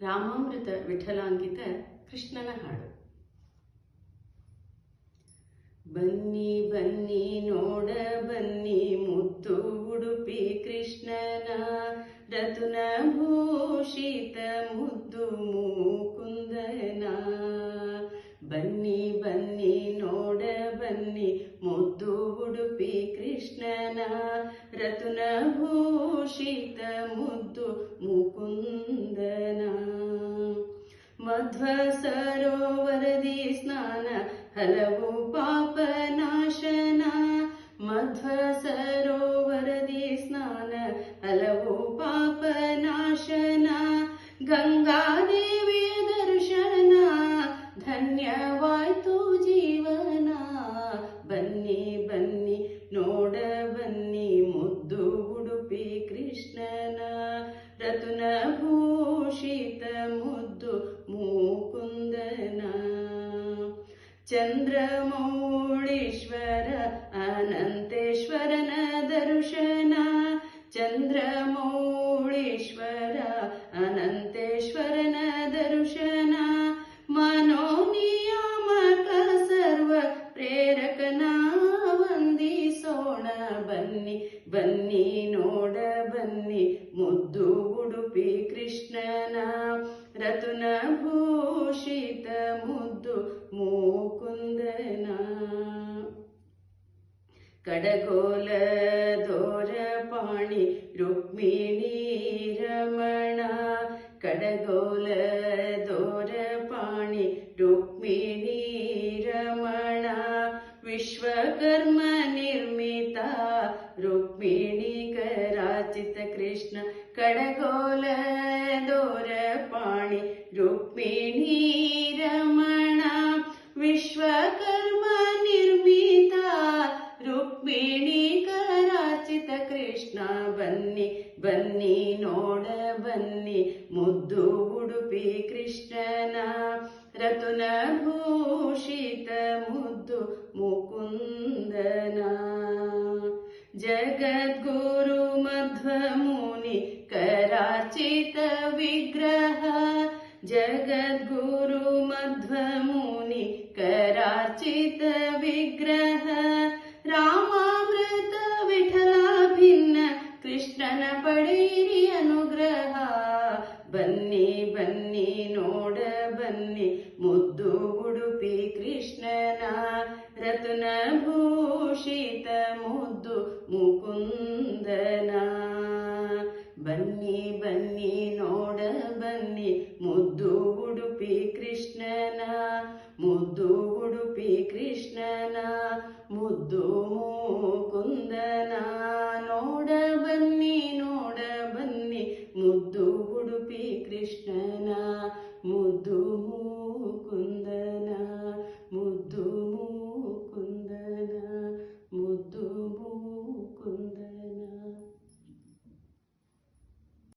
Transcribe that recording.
ರಾಮಾಮೃತ ವಿಠಲಾಂಕಿತ ಕೃಷ್ಣನ ಹಾಡು. ಬನ್ನಿ ಬನ್ನಿ ನೋಡ ಬನ್ನಿ ಮುದ್ದು ಉಡುಪಿ ಕೃಷ್ಣನ, ರತುನ ಭೂಷಿತ ಮುದ್ದು ಮುಕುಂದನ. ಬನ್ನಿ ಬನ್ನಿ ನೋಡ ಬನ್ನಿ ಮುದ್ದು ಉಡುಪಿ ಕೃಷ್ಣನ, ರತುನ ಭೂಷಿತ ಮುದ್ದು ಮುಕುಂದನ. ಮಧ್ವ ಸರೋವರದಿ ಸ್ನಾನ ಹಲವು ಪಾಪ ನಾಶನ, ಮಧ್ವ ಸರೋವರದಿ ಸ್ನಾನ ಹಲವು ಪಾಪ ನಾಶನ. ಗಂಗಾದೇವಿಯ ದರ್ಶನ ಧನ್ಯವಾಯ್ತು ಜೀವನ. ಬನ್ನಿ ಬನ್ನಿ ನೋಡ ಬನ್ನಿ ಮುದ್ದು ಉಡುಪಿ ಕೃಷ್ಣನ, ರತುನ ಭೂಷಿತ ಮುದ್ದು ಮುಕುಂದನ. ಚಂದ್ರಮೌಳೀಶ್ವರ ಅನಂತೇಶ್ವರನ ದರ್ಶನ, ಚಂದ್ರಮೌಳೀಶ್ವರ ಅನಂತೇಶ್ವರನ ದರ್ಶನ. ಮನೋನಿಯಾಮಕ ಸರ್ವ ಪ್ರೇರಕನ ವಂದಿಸೋಣ. ಬನ್ನಿ ಬನ್ನಿ ನೋಡ ಬನ್ನಿ ಮುದ್ದು ಉಡುಪಿ ಕೃಷ್ಣನ, ರತುನ ಭೂಷಿತ ಮುದ್ದು ಮುಕುಂದನ. ಕಡಗೋಲ ದೋರಪಾಣಿ ರುಕ್ಮಿಣಿ ರಮಣ, ಕಡಗೋಲ ದೋರಪಾಣಿ ರುಕ್ಮಿಣಿ ರಮಣ. ವಿಶ್ವಕರ್ಮ ನಿರ್ಮಿತ ರುಕ್ಮಿಣಿ ಕರಾಚಿತ ಕೃಷ್ಣ, ಕಡಗೋಲ ದೋರಪಾಣಿ ರುಕ್ಮಿಣಿ ರಮಣ. ವಿಶ್ವಕರ್ಮ ನಿರ್ಮಿತ ರುಕ್ಮಿಣಿ ಕರಾಚಿತ ಕೃಷ್ಣ. ಬನ್ನಿ ಬನ್ನಿ ನೋಡ ಬನ್ನಿ ಮುದ್ದು ಉಡುಪಿ ಕೃಷ್ಣನ, ರತುನ ಭೂಷಿತ ಮುದ್ದು ಮುಕುಂದನ. ಜಗದ್ಗುರು ಮಧ್ವ ಮುನಿ ಕರಾಚಿತ ವಿಗ್ರಹ, ಜಗದ್ಗುರು ಮಧ್ವ ಮುನಿ ಕರಾಚಿತ ವಿಗ್ರಹ. ರಾಮಾಮೃತ ವಿಠಲ ಭಿನ್ನ ಕೃಷ್ಣನ ಪಡೆಯಿರಿ ಅನುಗ್ರಹ. ಬನ್ನಿ ಬನ್ನಿ ನೋಡ ಬನ್ನಿ ಮುದ್ದು ಉಡುಪಿ ಕೃಷ್ಣನ, ರತುನ ಭೂಷಿತ ಮುದ್ದು ಮುಕುಂದನ. ಬನ್ನಿ ಬನ್ನಿ ನೋಡ ಬನ್ನಿ ಮುದ್ದು ಉಡುಪಿ ಕೃಷ್ಣನ, ಮುದ್ದು ಉಡುಪಿ ಕೃಷ್ಣನ ಮುದ್ದು ಮುಕುಂದನ.